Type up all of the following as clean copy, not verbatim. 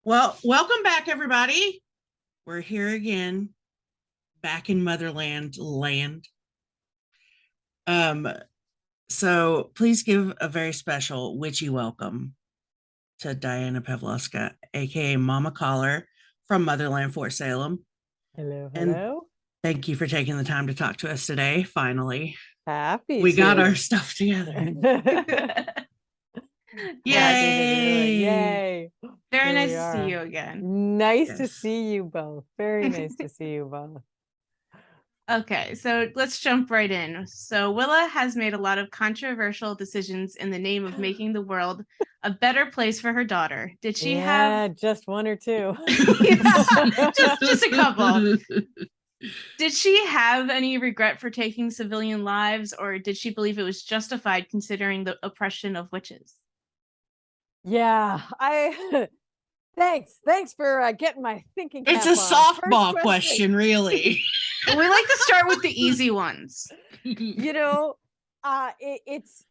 Well, welcome back, everybody. We're here again, back in Motherland land. Um, so please give a very special witchy welcome to Diana Pavlovská, aka Momma Collar from Motherland, Fort Salem. Hello, And hello. thank you for taking the time to talk to us today. Finally, Happy we to. got our stuff together. Yay! Yay! Very Here nice we to are. see you again. Nice to Yes. see you both. Very nice to see you both. Okay, so let's jump right in. So Willa has made a lot of controversial decisions in the name of making the world a better place for her daughter. Did she have just one or two? just a couple. Did she have any regret for taking civilian lives, or did she believe it was justified considering the oppression of witches? Yeah, thanks for getting my thinking It's cap a on. softball question, really. We like to start with the easy ones. You know, it's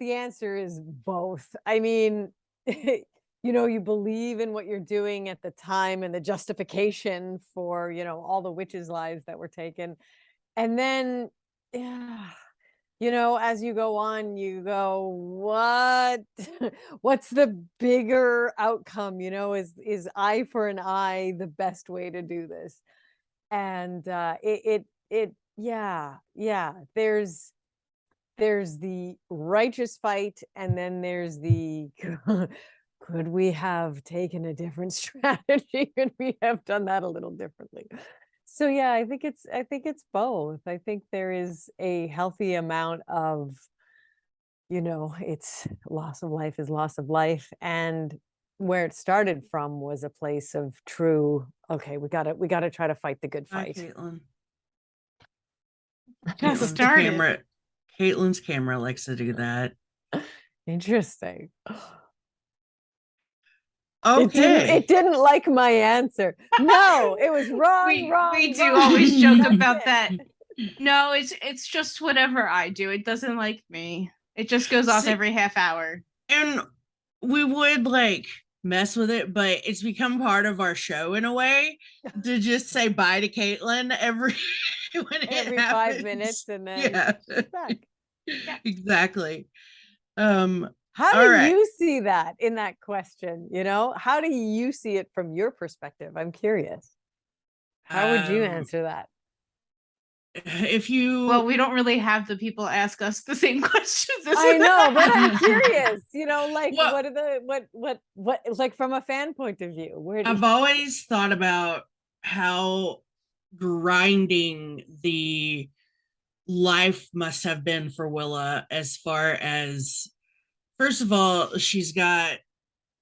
the answer is both. I mean, you believe in what you're doing at the time and the justification for, all the witches' lives that were taken. And then, yeah, as you go on, you go, what, what's the bigger outcome? Is eye for an eye the best way to do this? And yeah, there's the righteous fight, and then there's the could we have taken a different strategy? Could we have done that a little differently? So yeah, I think it's both. I think there is a healthy amount of, it's loss of life is loss of life, and where it started from was a place of true, okay, we gotta try to fight the good Hi, fight. Kaitlynn. Just Kaitlyn's camera likes to do that. Interesting. Okay. It didn't like my answer. No, it was wrong. We do wrong. always joke That's about it. that. No, it's just whatever I do. It doesn't like me. It just goes off every half hour. And we would mess with it, but it's become part of our show in a way to just say bye to Kaitlynn every 5 minutes, and then she's back. Yeah. Exactly. How do you see that in that question? How do you see it from your perspective? I'm curious. How would you answer that? Well, we don't really have the people ask us the same questions. I know, but I'm curious. What are what like from a fan point of view? I've always thought about how grinding the life must have been for Willa, as far as, first of all, she's got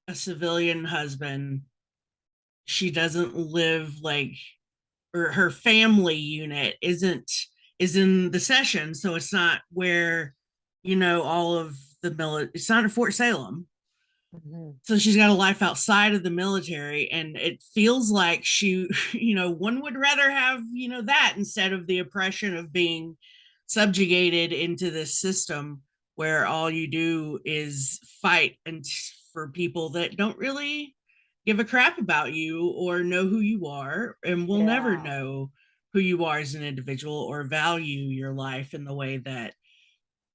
a civilian husband. She doesn't live or her family unit is in the session, so it's not where all of the military. It's not at Fort Salem. Mm-hmm. So she's got a life outside of the military, and it feels like she, one would rather have that instead of the oppression of being subjugated into this system where all you do is fight and for people that don't really give a crap about you or know who you are, and will never know who you are as an individual or value your life in the way that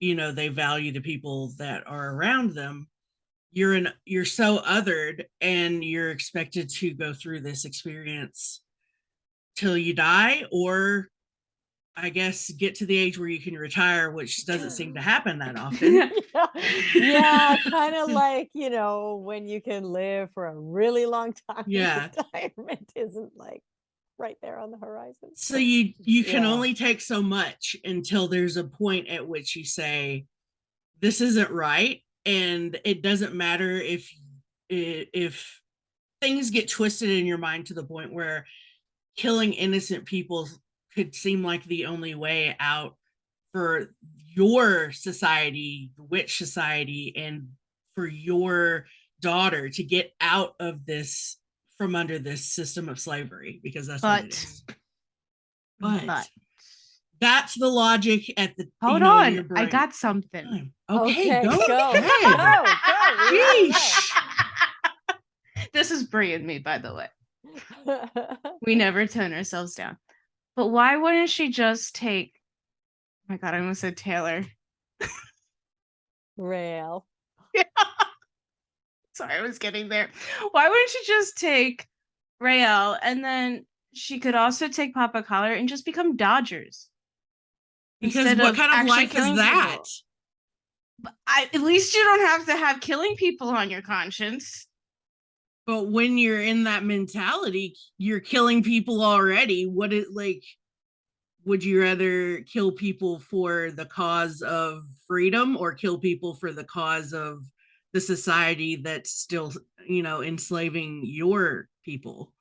they value the people that are around them. You're so othered, and you're expected to go through this experience till you die, or I guess get to the age where you can retire, which doesn't seem to happen that often. Yeah, kind of like, when you can live for a really long time. Yeah. Retirement isn't right there on the horizon. So you can only take so much until there's a point at which you say, this isn't right. And it doesn't matter if things get twisted in your mind to the point where killing innocent people could seem like the only way out for your society, the witch society, and for your daughter to get out of this, from under this system of slavery, because that's what it is. But that's the logic at the hold on. Your brain. I got something. Okay, go. The this is Bree and me, by the way. We never tone ourselves down. But why wouldn't she just take, oh my God, I almost said Taylor. Rail. Yeah. Sorry, I was getting there. Why wouldn't she just take Rael and then she could also take Papa Collar and just become Dodgers? Because Instead what of kind of actually life is killing that? people. But at least you don't have to have killing people on your conscience. But when you're in that mentality, you're killing people already. What is like, would you rather kill people for the cause of freedom or kill people for the cause of the society that's still, enslaving your people?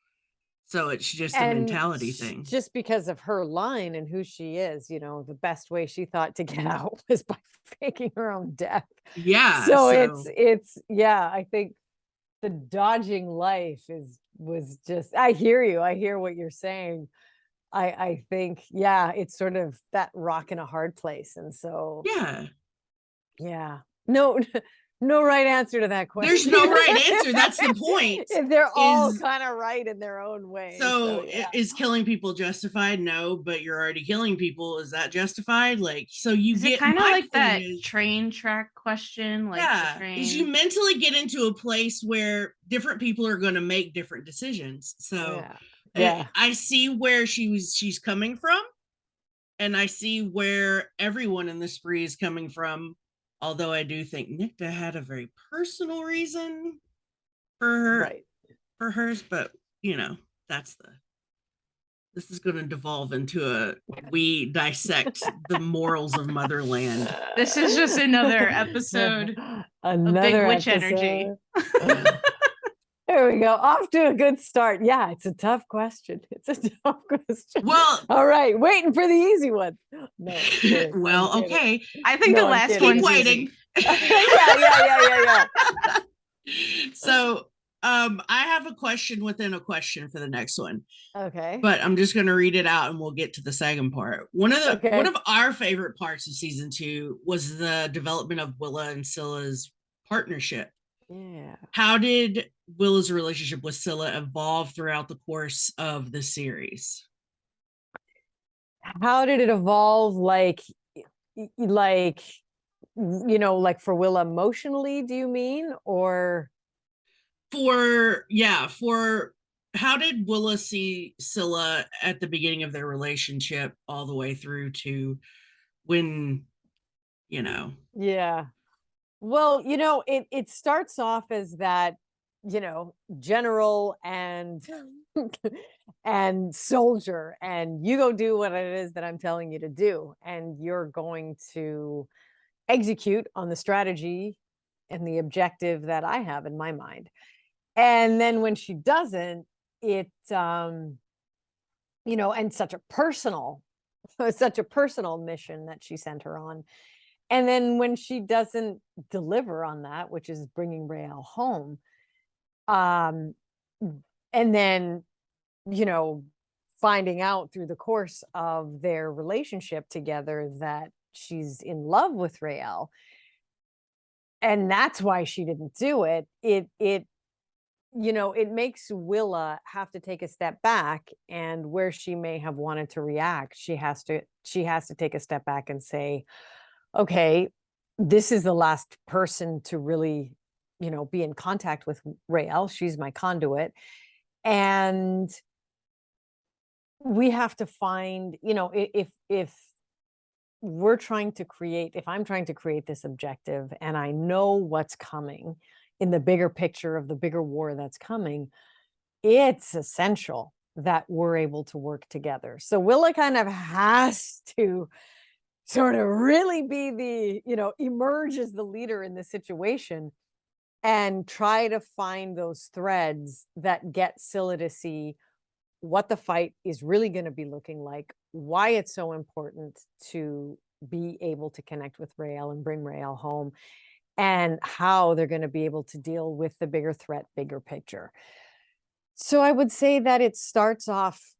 So it's just a mentality thing. Just because of her line and who she is, the best way she thought to get out was by faking her own death. Yeah. So it's I think the dodging life was just, I hear you. I hear what you're saying. I think, it's sort of that rock in a hard place. And so, no, no right answer to that question. There's no right answer. That's the point. They're all kind of right in their own way. So is killing people justified? No, but you're already killing people. Is that justified? Like, so you is get it kind of like that is, train track question? Like, is you mentally get into a place where different people are going to make different decisions. So I see where she's coming from, and I see where everyone in the spree is coming from. Although I do think Nicta had a very personal reason for hers, but this is going to devolve into we dissect the morals of Motherland. This is just another episode of Big Witch Energy. There we go. Off to a good start. Yeah, it's a tough question. It's a tough question. Well, all right, waiting for the easy one. No. Well, okay. I think the last one's waiting. Yeah. So, I have a question within a question for the next one. Okay. But I'm just going to read it out and we'll get to the second part. One of our favorite parts of season 2 was the development of Willa and Scylla's partnership. Yeah. How did Willa's relationship with Scylla evolve throughout the course of the series? How did it evolve? Like for Willa emotionally, do you mean? Or for how did Willa see Scylla at the beginning of their relationship all the way through to when, Yeah. Well, it starts off as that, general and and soldier, and you go do what it is that I'm telling you to do, and you're going to execute on the strategy and the objective that I have in my mind. And then when she doesn't, it and such a personal mission that she sent her on. And then when she doesn't deliver on that, which is bringing Rael home, and then, finding out through the course of their relationship together that she's in love with Rael, and that's why she didn't do it. It makes Willa have to take a step back, and where she may have wanted to react, she has to take a step back and say, okay, this is the last person to really, be in contact with Rael. She's my conduit. And we have to find, if we're trying to create, if I'm trying to create this objective and I know what's coming in the bigger picture of the bigger war that's coming, it's essential that we're able to work together. So Willa kind of has to sort of really be the, emerge as the leader in the situation and try to find those threads that get Scylla to see what the fight is really going to be looking like, why it's so important to be able to connect with Rael and bring Rael home, and how they're going to be able to deal with the bigger threat, bigger picture. So I would say that it starts off,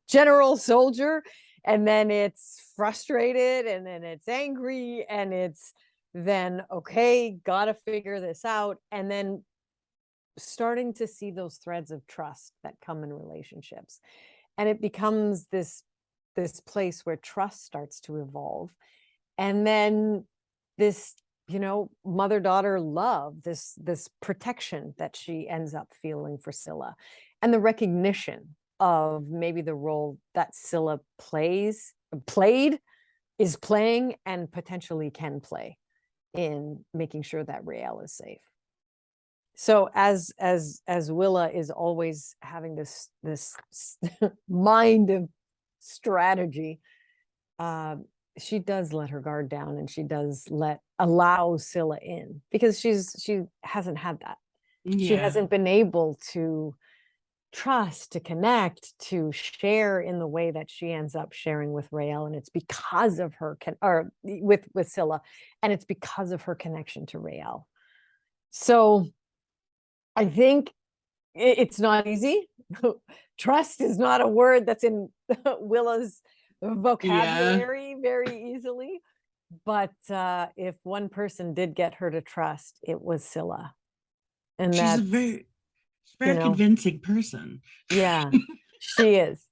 general soldier, and then it's frustrated, and then it's angry, and it's then, okay, gotta figure this out. And then starting to see those threads of trust that come in relationships. And it becomes this place where trust starts to evolve. And then this, mother-daughter love, this protection that she ends up feeling for Scylla, and the recognition of maybe the role that Scylla played, is playing, and potentially can play in making sure that Raelle is safe. So as Willa is always having this mind of strategy, she does let her guard down, and she does allow Scylla in, because she hasn't had that. She hasn't been able to trust, to connect, to share in the way that she ends up sharing with Raelle, and it's because of her or with Scylla, and it's because of her connection to Raelle. So I think it's not easy. Trust is not a word that's in Willa's vocabulary very easily. But if one person did get her to trust, it was Scylla. And she's a very convincing person. Yeah, she is.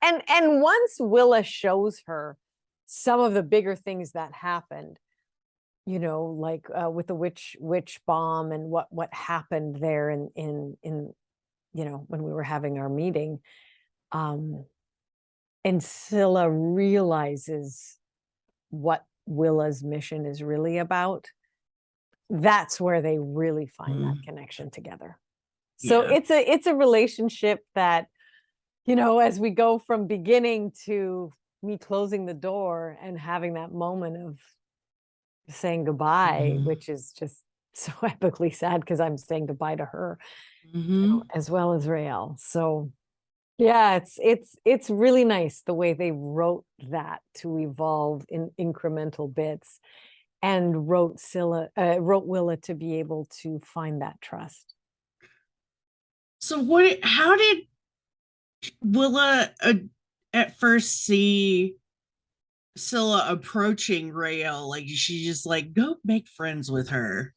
And once Willa shows her some of the bigger things that happened, like with the witch bomb, and what happened there in when we were having our meeting, and Scylla realizes what Willa's mission is really about, that's where they really find that connection together. So it's a relationship that, as we go from beginning to me closing the door and having that moment of saying goodbye, which is just so epically sad, because I'm saying goodbye to her, as well as Raelle. So yeah, it's really nice the way they wrote that to evolve in incremental bits, and wrote Willa to be able to find that trust. So how did Willa at first see Scylla approaching Raelle? Like, she just like, go make friends with her.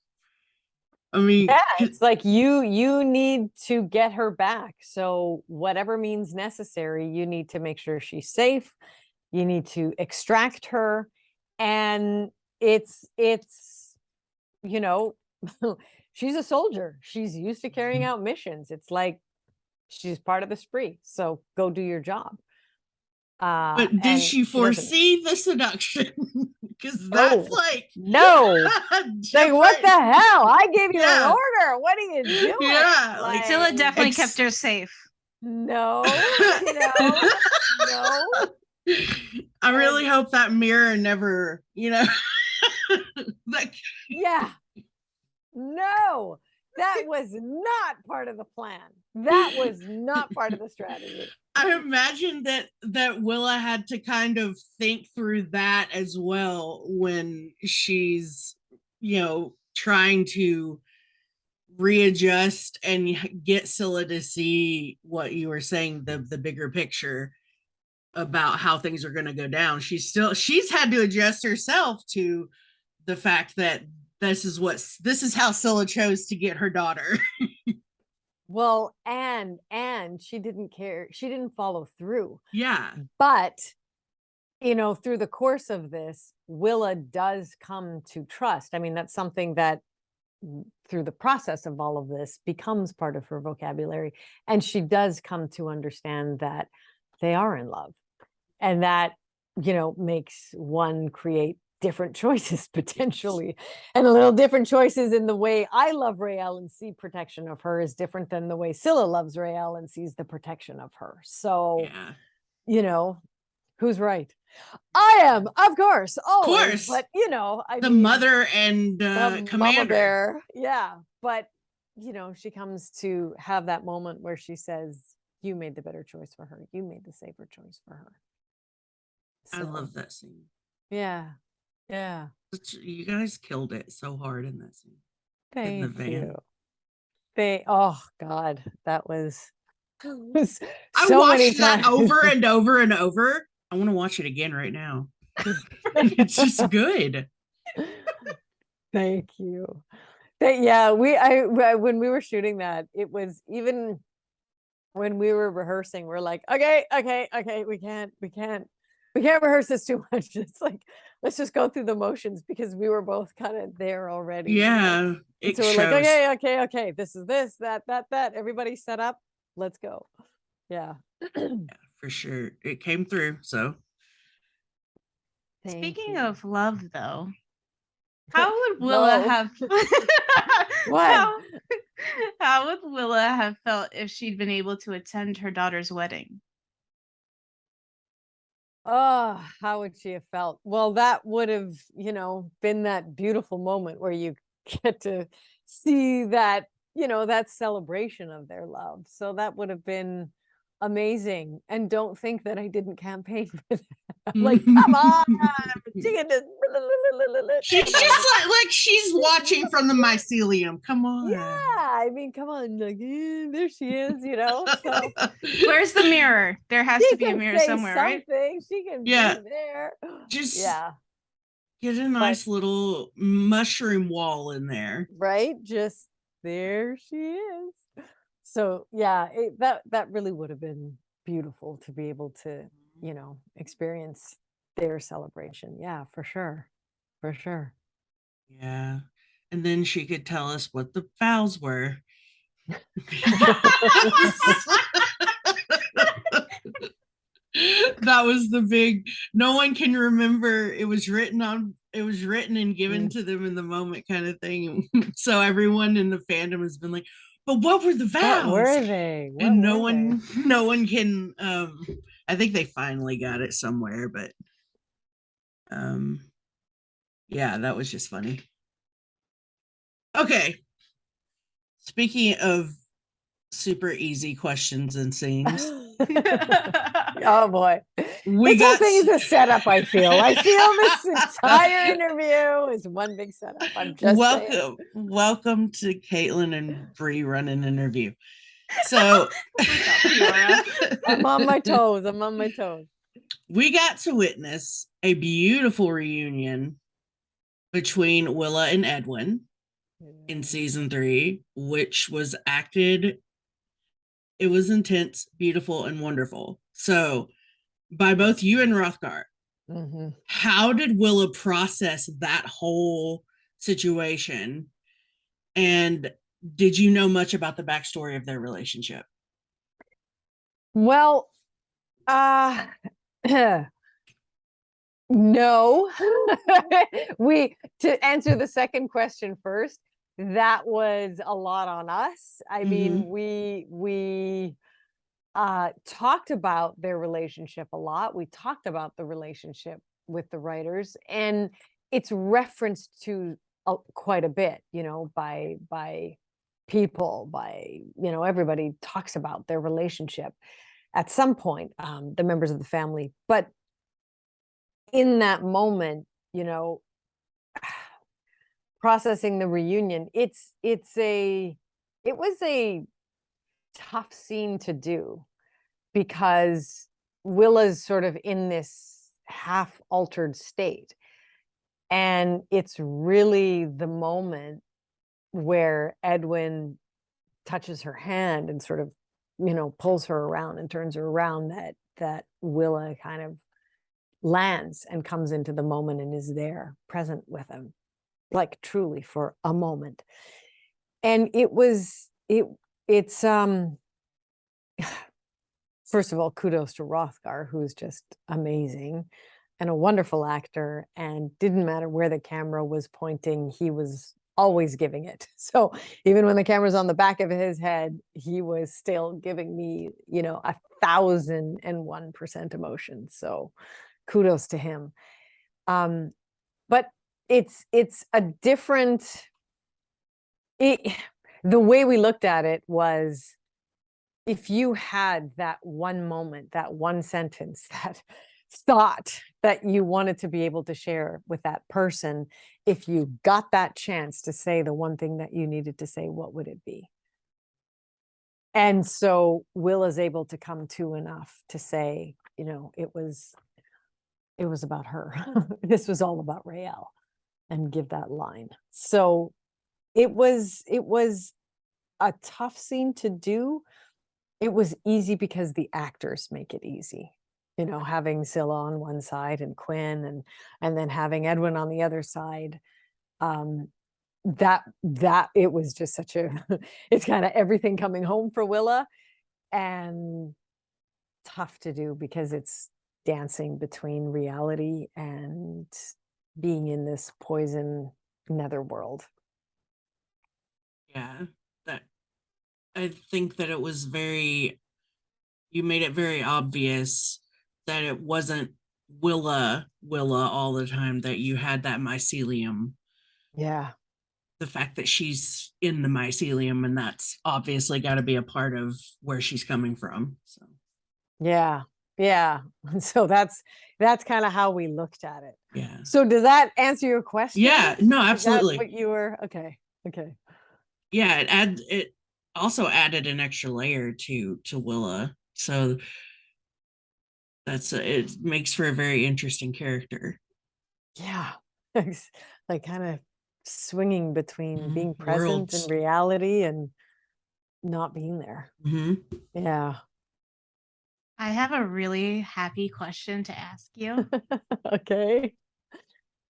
I mean, yeah, it's like you need to get her back. So whatever means necessary, you need to make sure she's safe. You need to extract her. And it's she's a soldier. She's used to carrying out missions. It's like she's part of the spree. So go do your job. But did she foresee the seduction? Because that's no. Like, what the hell? I gave you an order. What are you doing? Yeah, like Scylla definitely kept her safe. No. I really hope that mirror never, like. Yeah. No, that was not part of the plan. That was not part of the strategy. I imagine that Willa had to kind of think through that as well when she's, trying to readjust and get Scylla to see what you were saying, the bigger picture about how things are going to go down. She's had to adjust herself to the fact that this is how Scylla chose to get her daughter. Well, and she didn't care. She didn't follow through. Yeah. But, through the course of this, Willa does come to trust. I mean, that's something that through the process of all of this becomes part of her vocabulary. And she does come to understand that they are in love, and that, makes one create different choices potentially, and a little different choices in the way I love Raelle and see protection of her is different than the way Scylla loves Raelle and sees the protection of her. So, who's right? I am, of course, always. But the mother and commander. Mama bear, yeah. But she comes to have that moment where she says, "You made the better choice for her. You made the safer choice for her." So, I love that scene. Yeah. You guys killed it so hard in that scene. Thank in the van. you. Oh God, that was so I watched that over and over and over. I want to watch it again right now. It's just good. Thank you. When we were shooting that, it was even when we were rehearsing, we're like, okay, we can't rehearse this too much. It's like, let's just go through the motions because we were both kind of there already. Yeah, And it so we're shows. like, okay, this is this, that. Everybody set up, let's go. Yeah. For sure. It came through. So Thank Speaking you. of love, though, how would Willa No. have What? how would Willa have felt if she'd been able to attend her daughter's wedding? Oh, how would she have felt? Well, that would have, been that beautiful moment where you get to see that, that celebration of their love. So that would have been amazing. And don't think that I didn't campaign for that. I'm like, come on, chicken just she's just like she's watching from the mycelium. Come on. yeah, I mean, come on, like, there she is, So Where's the mirror? There has she to be a can mirror say somewhere, right? something. She can Yeah. be there. Just Yeah. get a nice little mushroom wall in there. Right, just there she is. So yeah, that really would have been beautiful to be able to experience their celebration. Yeah, for sure. Yeah. And then she could tell us what the vows were. That was the big, no one can remember. It was written and given to them in the moment kind of thing. So everyone in the fandom has been like, but what were the vows? What were they? And no one can I think they finally got it somewhere, but yeah, that was just funny. Okay. Speaking of super easy questions and scenes. Oh boy. This whole thing is a setup, I feel. This entire interview is one big setup. I'm just saying. Welcome to Kaitlynn and Bree run an interview. So I'm on my toes. We got to witness a beautiful reunion between Willa and Edwin in season 3, which was acted. It was intense, beautiful, and wonderful. So, by both you and Rothgar, how did Willa process that whole situation? And did you know much about the backstory of their relationship? Well, no. To answer the second question first, that was a lot on us. I mean, we talked about their relationship a lot. We talked about the relationship with the writers, and it's referenced to quite a bit, by people, by everybody talks about their relationship at some point, the members of the family. But in that moment, processing the reunion, it was a tough scene to do because Willa's sort of in this half altered state, and it's really the moment where Edwin touches her hand and sort of pulls her around and turns her around, that Willa kind of lands and comes into the moment and is there present with him, like truly for a moment. And it's first of all, kudos to Rothgar, who's just amazing and a wonderful actor, and didn't matter where the camera was pointing, he was always giving it. So even when the camera's on the back of his head, he was still giving me 1,001% emotion. So kudos to him. But it's a different, the way we looked at it was, if you had that one moment, that one sentence, that thought that you wanted to be able to share with that person, if you got that chance to say the one thing that you needed to say, what would it be? And so Will is able to come to enough to say, it was about her. This was all about Raelle, and give that line. So it was a tough scene to do. It was easy because the actors make it easy. You know, having Zilla on one side and Quinn and then having Edwin on the other side. That it was just such a it's kind of everything coming home for Willa, and tough to do because it's dancing between reality and being in this poison netherworld. Yeah, that I think that it was you made it very obvious that it wasn't Willa all the time, that you had that mycelium. Yeah. The fact that she's in the mycelium, and that's obviously got to be a part of where she's coming from. So Yeah. Yeah. So that's kind of how we looked at it. yeah. So does that answer your question? Yeah, no, Is that absolutely. what you were? Okay. Okay. Yeah, it also added an extra layer to Willa. So it makes for a very interesting character. Yeah. Like kind of swinging between being present in Worlds. reality and not being there. Mm-hmm. Yeah. I have a really happy question to ask you. Okay.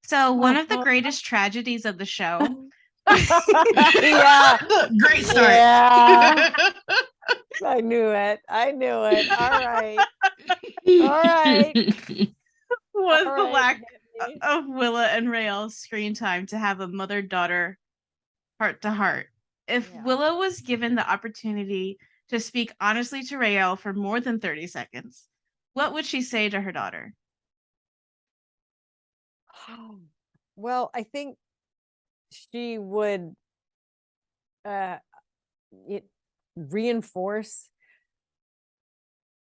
So, one of the greatest tragedies of the show. Yeah. Great start. Yeah. I knew it. I knew it. All right. All right. Was All the right, lack hit me. of Willa and Rael's screen time to have a mother-daughter heart-to-heart. If Yeah. Willa was given the opportunity to speak honestly to Rael for more than 30 seconds, what would she say to her daughter? Well, I think she would it reinforce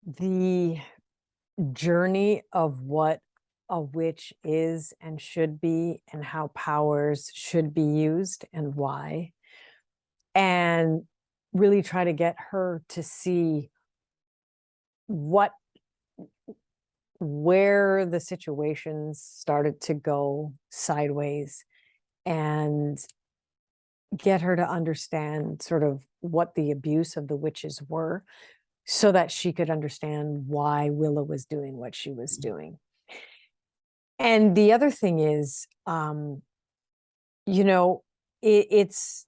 the journey of what a witch is and should be, and how powers should be used and why, and really try to get her to see where the situations started to go sideways, and get her to understand sort of what the abuse of the witches were, so that she could understand why Willa was doing what she was doing. And the other thing is, you know, it's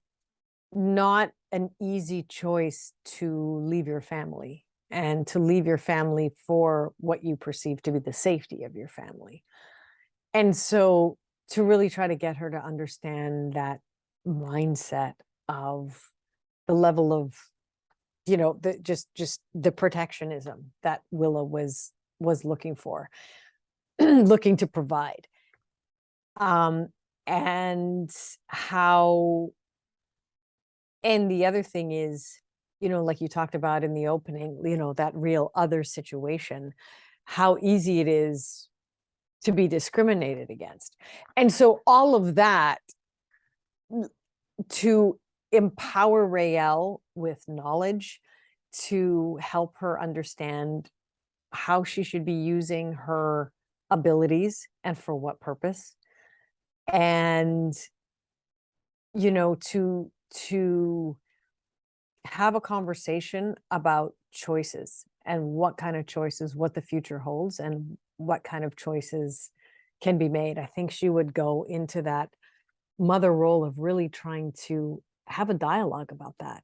not an easy choice to leave your family, and to leave your family for what you perceive to be the safety of your family. And so to really try to get her to understand that mindset of the level of, you know, the just the protectionism that Willa was looking for, looking to provide. And how, and the other thing is, you know, like you talked about in the opening, you know, that real other situation, how easy it is to be discriminated against. And so all of that, to empower Rael with knowledge, to help her understand how she should be using her abilities and for what purpose. And, you know, to have a conversation about choices, and what kind of choices, what the future holds, and what kind of choices can be made. I think she would go into that mother role of really trying to have a dialogue about that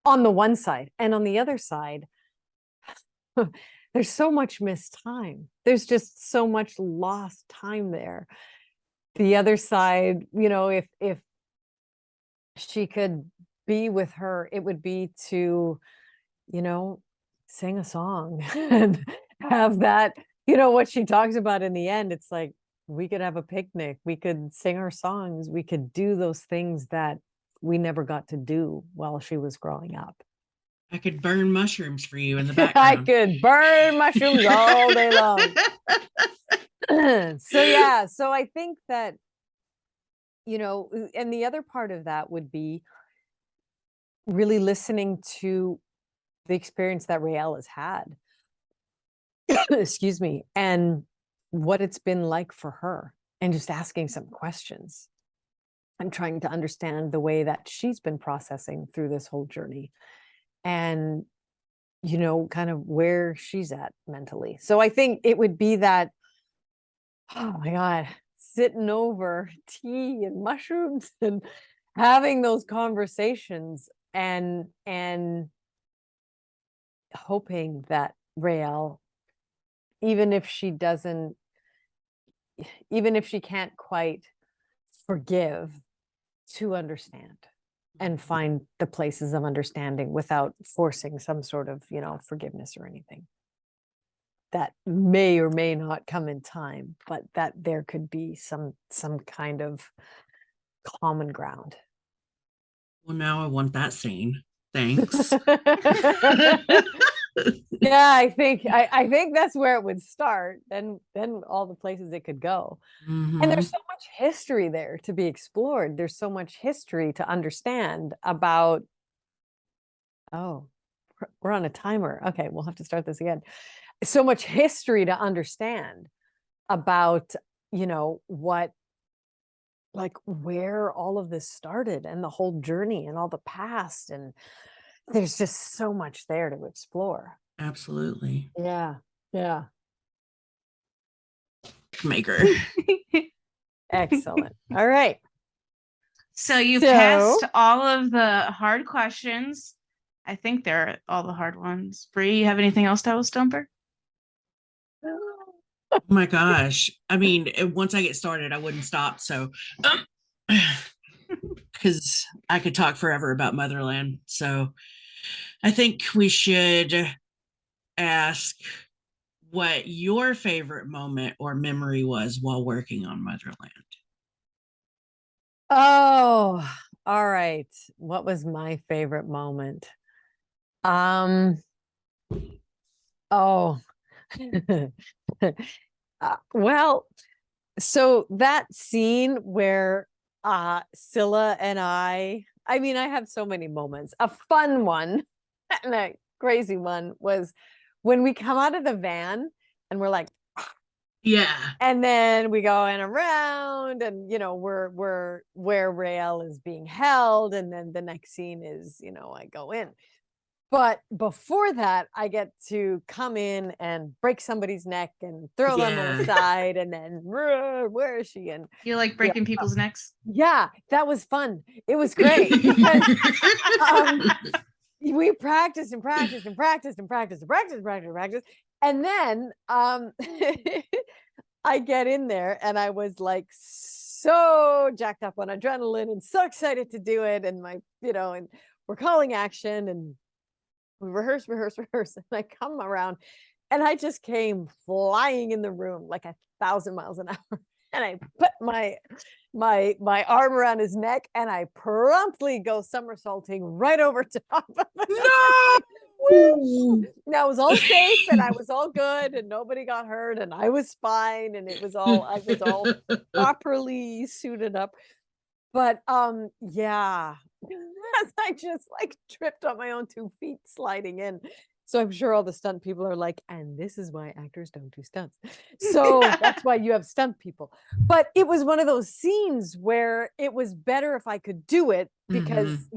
on the one side. And on the other side, there's so much missed time. There's just so much lost time there. The other side, you know, if she could be with her, it would be to, you know, sing a song and have that, you know, what she talks about in the end. It's like, we could have a picnic, we could sing our songs, we could do those things that we never got to do while she was growing up. I could burn mushrooms for you in the I background. could burn mushrooms all day long. So yeah, so I think that, you know, and the other part of that would be really listening to the experience that Rael has had, excuse me, and what it's been like for her, and just asking some questions. and trying to understand the way that she's been processing through this whole journey, and kind of where she's at mentally. So I think it would be that, oh my God, sitting over tea and mushrooms and having those conversations, and hoping that Raelle, even if she can't quite forgive, to understand and find the places of understanding without forcing some sort of, forgiveness or anything. That may or may not come in time, but that there could be some kind of common ground. Well, now I want that scene. Thanks. Yeah, I think that's where it would start. Then all the places it could go. Mhm. And there's so much history there to be explored. There's so much history to understand about. Oh, we're on a timer. Okay, we'll have to start this again. So much history to understand about, what, like, where all of this started and the whole journey and all the past. And there's just so much there to explore. Absolutely. Yeah. Yeah. Maker. Excellent. All right. So you passed all of the hard questions. I think they're all the hard ones. Bree, you have anything else to tell us, Stumper? Oh my gosh. I mean, once I get started, I wouldn't stop. So, because I could talk forever about Motherland. So I think we should ask what your favorite moment or memory was while working on Motherland. Oh, all right. What was my favorite moment? Oh, well, so that scene where Scylla and I mean, I have so many moments. A fun one and a crazy one was when we come out of the van and we're like, yeah, and then we go in around, and we're where Raelle is being held, and then the next scene is, I go in. But before that, I get to come in and break somebody's neck and throw them aside, and then where is she? And you like breaking people's necks? Yeah, that was fun. It was great because we practiced and practiced and practiced and practiced and practiced and practiced and practiced. And then I get in there and I was like so jacked up on adrenaline and so excited to do it. And and we're calling action and we rehearse. And I come around and I just came flying in the room like 1,000 miles an hour. And I put my arm around his neck and I promptly go somersaulting right over top of him. No! Now it was all safe and I was all good and nobody got hurt and I was fine and I was all properly suited up. But yeah, I just like tripped on my own 2 feet sliding in. So I'm sure all the stunt people are like, and this is why actors don't do stunts. So that's why you have stunt people. But it was one of those scenes where it was better if I could do it because,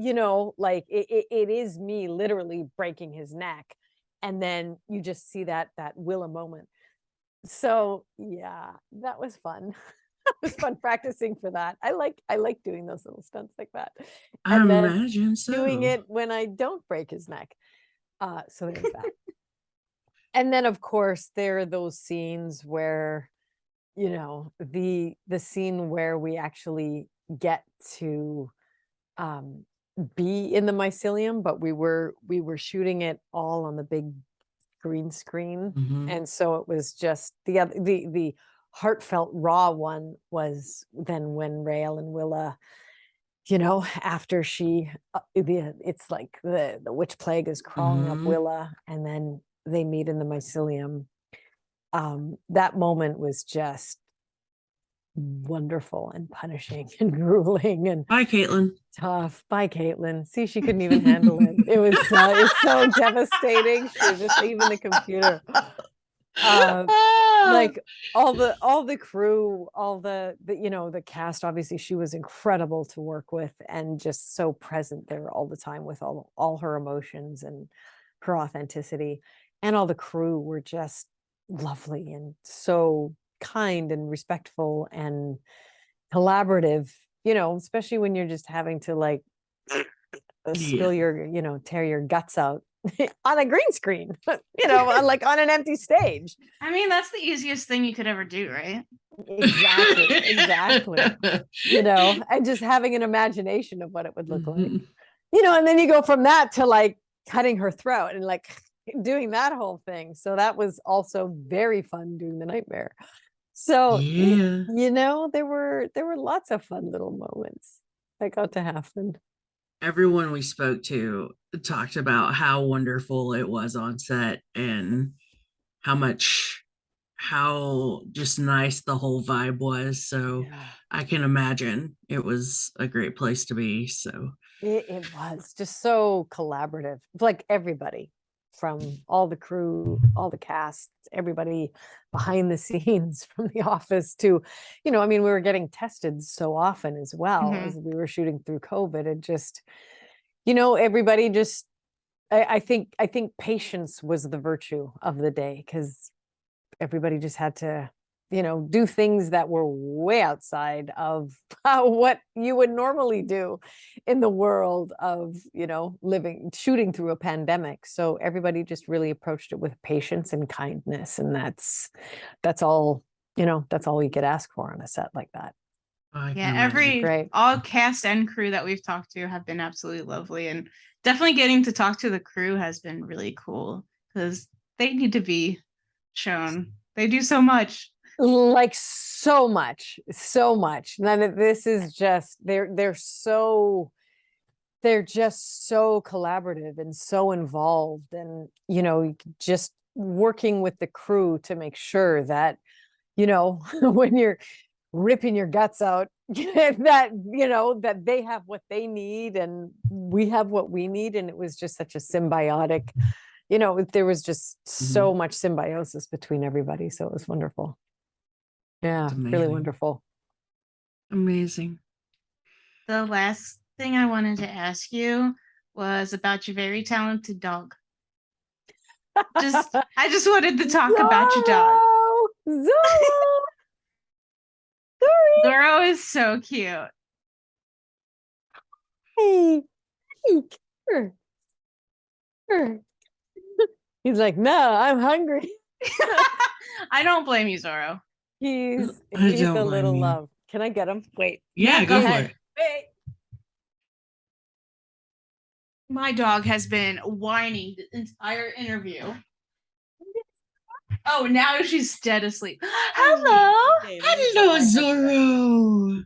like it is me literally breaking his neck. And then you just see that Willa moment. So yeah, that was fun. It was fun practicing for that. I like doing those little stunts like that. And I imagine so. Doing it when I don't break his neck. So there's that. And then of course there are those scenes where, the scene where we actually get to be in the mycelium, but we were shooting it all on the big green screen. And so it was just the heartfelt raw one was then when Raelle and Willa, after she it's like the witch plague is crawling up Willa and then they meet in the mycelium. That moment was just wonderful and punishing and grueling and bye Kaitlynn. Tough. Bye Kaitlynn. See, she couldn't even handle it. It was so devastating. She was just leaving the computer. Like all the crew, all the the cast, obviously she was incredible to work with and just so present there all the time with all her emotions and her authenticity. And all the crew were just lovely and so kind and respectful and collaborative, especially when you're just having to like spill your, tear your guts out on a green screen, like on an empty stage. I mean, that's the easiest thing you could ever do, right? Exactly. And just having an imagination of what it would look like. And then you go from that to like cutting her throat and like doing that whole thing. So that was also very fun doing the nightmare. So there were lots of fun little moments that got to happen. Everyone we spoke to talked about how wonderful it was on set and how just nice the whole vibe was. So I can imagine it was a great place to be. So it was just so collaborative, like everybody from all the crew, all the cast, everybody behind the scenes from the office to, we were getting tested so often as well as we were shooting through COVID. And just, everybody just, I think patience was the virtue of the day, because everybody just had to, do things that were way outside of what you would normally do in the world of, shooting through a pandemic. So everybody just really approached it with patience and kindness. And that's all, that's all we could ask for on a set like that. All cast and crew that we've talked to have been absolutely lovely, and definitely getting to talk to the crew has been really cool because they need to be shown. They do so much. Like so much. And this is just they're just so collaborative and so involved, and just working with the crew to make sure that when you're ripping your guts out, that that they have what they need and we have what we need. And it was just such a symbiotic, there was just so much symbiosis between everybody. So it was wonderful. Yeah, really wonderful. Amazing. The last thing I wanted to ask you was about your very talented dog. I just wanted to talk about your dog. Zorro is so cute. Hey, he's like, no, I'm hungry. I don't blame you, Zorro. He's a little love. Can I get him? Wait. Yeah, go for it. Wait. My dog has been whining the entire interview. Oh, now she's dead asleep. Hello, Zorro.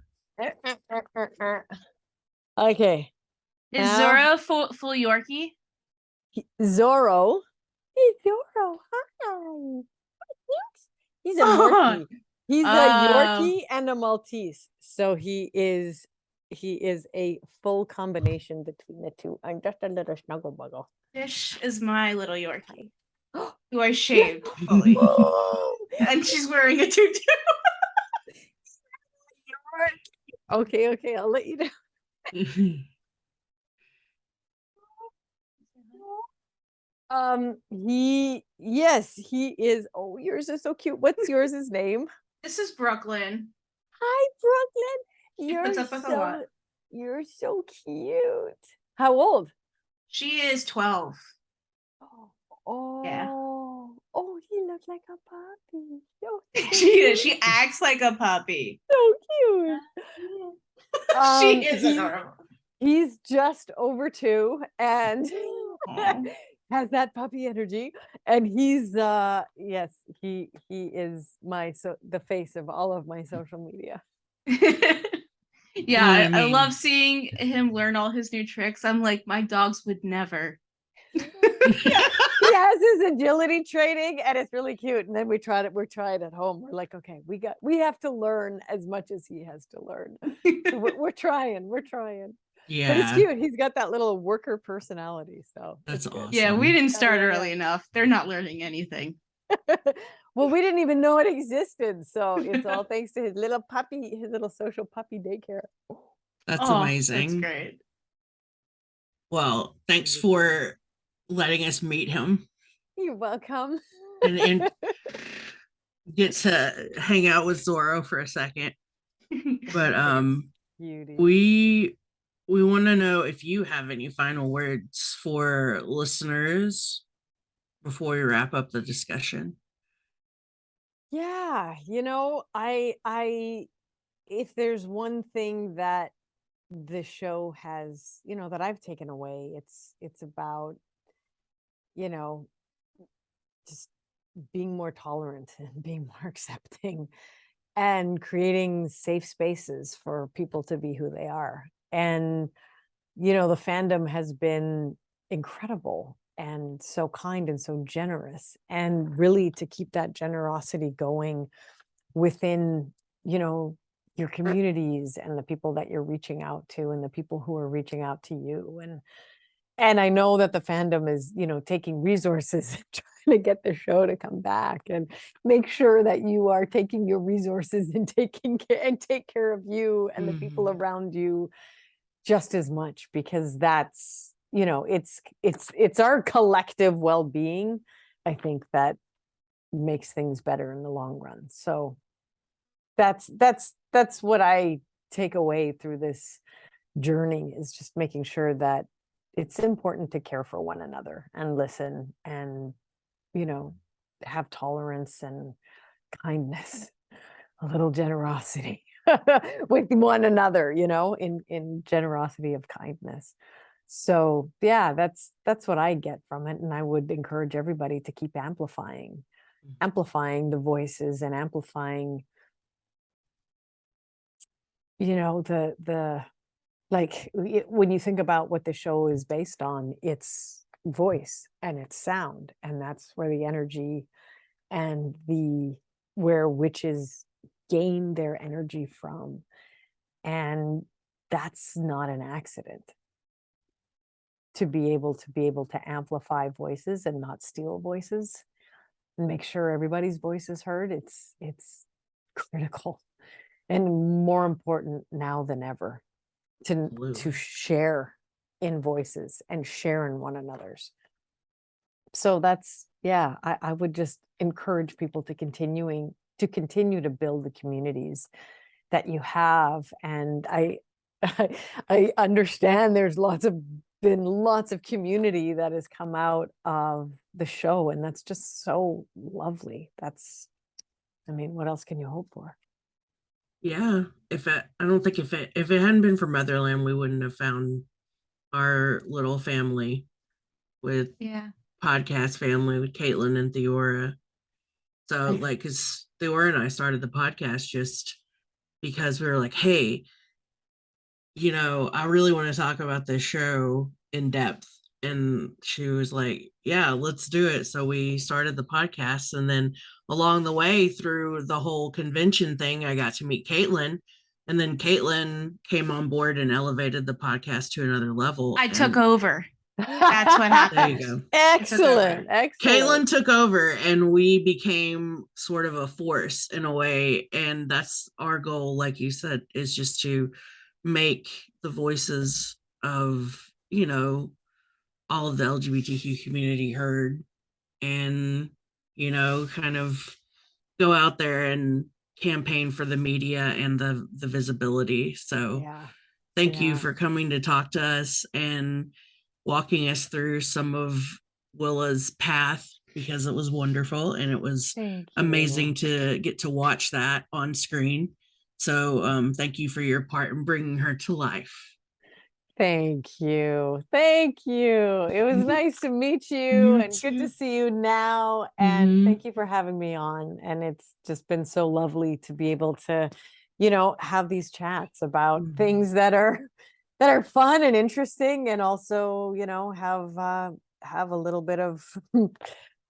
Okay. Is Zorro full Yorkie? Zorro. Hey, Zorro. Hi. He's a Yorkie. He's a Yorkie and a Maltese. So he is a full combination between the two. I'm just a little snuggle buggle. This is my little Yorkie, who I shaved fully. And she's wearing a tutu. Okay, I'll let you know. He is. Oh, yours is so cute. What's yours' name? This is Brooklyn. Hi, Brooklyn. You're so cute. How old? She is 12. Oh, yeah. Oh, he looks like a puppy. She acts like a puppy. So cute. She is adorable. He's just over 2 and has that puppy energy. And he's he is the face of all of my social media. Yeah, I love seeing him learn all his new tricks. I'm like, my dogs would never. Yeah, he has his agility training and it's really cute. And then we're trying it at home. We're like, okay, we have to learn as much as he has to learn. So we're trying. Yeah, but it's cute. He's got that little worker personality. So that's awesome. Yeah, we didn't start early enough. They're not learning anything. Well, we didn't even know it existed. So it's all thanks to his little puppy, his little social puppy daycare. That's Oh, amazing. That's great. Well, thanks for letting us meet him You're welcome. and get to hang out with Zorro for a second. But Beauty. we want to know if you have any final words for listeners before we wrap up the discussion. Yeah, I if there's one thing that the show has, that I've taken away, it's about, you know, just being more tolerant and being more accepting and creating safe spaces for people to be who they are. And the fandom has been incredible and so kind and so generous, and really to keep that generosity going within, your communities and the people that you're reaching out to and the people who are reaching out to you. And I know that the fandom is, taking resources and trying to get the show to come back, and make sure that you are taking your resources and taking care and take care of you and the people around you just as much, because that's, it's our collective well-being, I think, that makes things better in the long run. So that's what I take away through this journey, is just making sure that it's important to care for one another and listen and, have tolerance and kindness, a little generosity with one another, in generosity of kindness. So yeah, that's what I get from it. And I would encourage everybody to keep amplifying the voices and amplifying, the like when you think about what the show is based on, it's voice and it's sound, and that's where the energy and where witches gain their energy from. And that's not an accident. To be able to amplify voices and not steal voices and make sure everybody's voice is heard, it's critical and more important now than ever to share in voices and share in one another's. So that's, yeah, I would just encourage people to continue to build the communities that you have. And I understand there's been lots of community that has come out of the show, and that's just so lovely. What else can you hope for? Yeah, I don't think if it hadn't been for Motherland, we wouldn't have found our little family with podcast family with Kaitlynn and Theora. So like, because Theora and I started the podcast just because we were like, hey, I really want to talk about this show in depth. And she was like, yeah, let's do it. So we started the podcast. And then along the way through the whole convention thing, I got to meet Kaitlynn. And then Kaitlynn came on board and elevated the podcast to another level. I took over. That's what happened. There you go. Excellent. Kaitlynn took over and we became sort of a force in a way. And that's our goal, like you said, is just to make the voices of, all of the LGBTQ community heard, and, kind of go out there and campaign for the media and the visibility. So thank you for coming to talk to us and walking us through some of Willa's path, because it was wonderful and it was amazing to get to watch that on screen. So thank you for your part in bringing her to life. Thank you. It was nice to meet you and good to see you now. And thank you for having me on. And it's just been so lovely to be able to, have these chats about things that are fun and interesting, and also, have a little bit of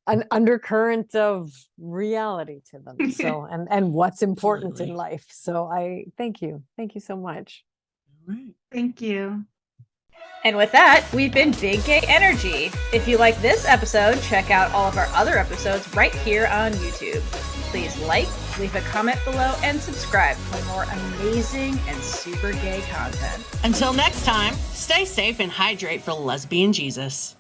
an undercurrent of reality to them. So, and what's important in life. So I thank you. Thank you so much. All right. Thank you. And with that, we've been Big Gay Energy. If you like this episode, check out all of our other episodes right here on YouTube. Please like, leave a comment below, and subscribe for more amazing and super gay content. Until next time, stay safe and hydrate for lesbian Jesus.